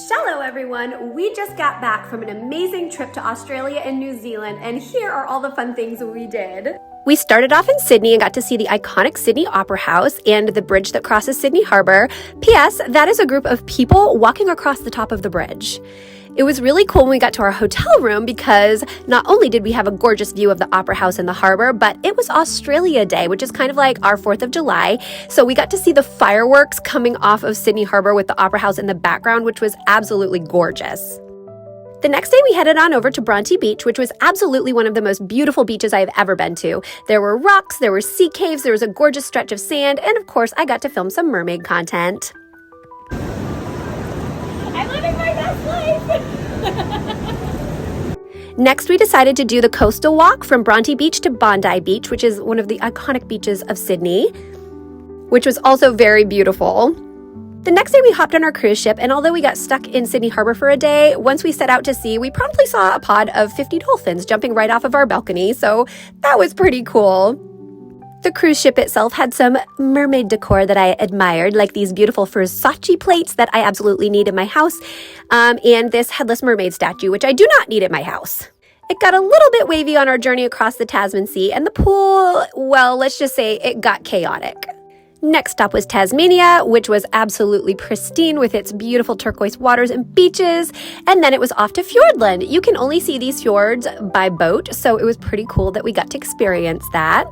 Hello everyone, we just got back from an amazing trip to Australia and New Zealand, and here are all the fun things we did. We started off in Sydney and got to see the iconic Sydney Opera House and the bridge that crosses Sydney Harbour. P.S. That is a group of people walking across the top of the bridge. It was really cool when we got to our hotel room because not only did we have a gorgeous view of the Opera House and the harbour, but it was Australia Day, which is kind of like our 4th of July. So we got to see the fireworks coming off of Sydney Harbour with the Opera House in the background, which was absolutely gorgeous. The next day we headed on over to Bronte Beach, which was absolutely one of the most beautiful beaches I've ever been to. There were rocks, there were sea caves, there was a gorgeous stretch of sand, and of course I got to film some mermaid content. I'm living my best life! Next, we decided to do the coastal walk from Bronte Beach to Bondi Beach, which is one of the iconic beaches of Sydney, which was also very beautiful. The next day, we hopped on our cruise ship, and although we got stuck in Sydney Harbour for a day, once we set out to sea, we promptly saw a pod of 50 dolphins jumping right off of our balcony, so that was pretty cool. The cruise ship itself had some mermaid decor that I admired, like these beautiful Versace plates that I absolutely need in my house, and this headless mermaid statue, which I do not need at my house. It got a little bit wavy on our journey across the Tasman Sea, and the pool, well, let's just say it got chaotic. Next stop was Tasmania, which was absolutely pristine with its beautiful turquoise waters and beaches, and then it was off to Fiordland. You can only see these fjords by boat, so it was pretty cool that we got to experience that.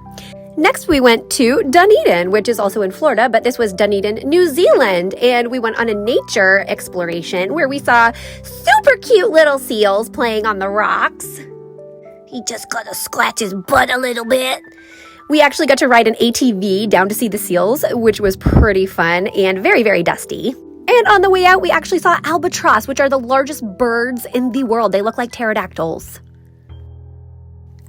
Next, we went to Dunedin, which is also in Florida, but this was Dunedin, New Zealand, and we went on a nature exploration where we saw super cute little seals playing on the rocks. He just gotta scratch his butt a little bit. We actually got to ride an ATV down to see the seals, which was pretty fun and very, very dusty. And on the way out, we actually saw albatross, which are the largest birds in the world. They look like pterodactyls.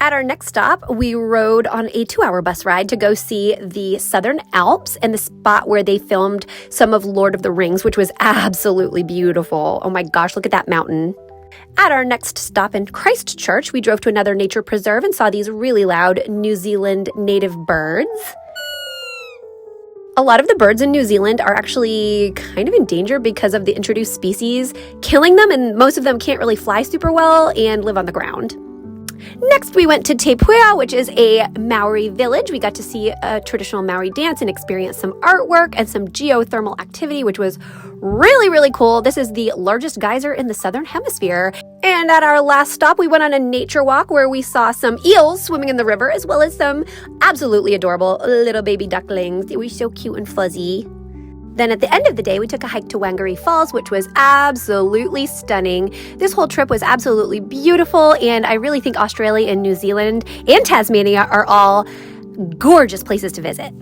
At our next stop, we rode on a 2-hour bus ride to go see the Southern Alps and the spot where they filmed some of Lord of the Rings, which was absolutely beautiful. Oh my gosh, look at that mountain. At our next stop in Christchurch, we drove to another nature preserve and saw these really loud New Zealand native birds. A lot of the birds in New Zealand are actually kind of in danger because of the introduced species killing them, and most of them can't really fly super well and live on the ground. Next, we went to Te Puia, which is a Maori village. We got to see a traditional Maori dance and experience some artwork and some geothermal activity, which was really, really cool. This is the largest geyser in the Southern Hemisphere. And at our last stop, we went on a nature walk where we saw some eels swimming in the river, as well as some absolutely adorable little baby ducklings. They were so cute and fuzzy. Then at the end of the day, we took a hike to Whangarei Falls, which was absolutely stunning. This whole trip was absolutely beautiful, and I really think Australia and New Zealand and Tasmania are all gorgeous places to visit.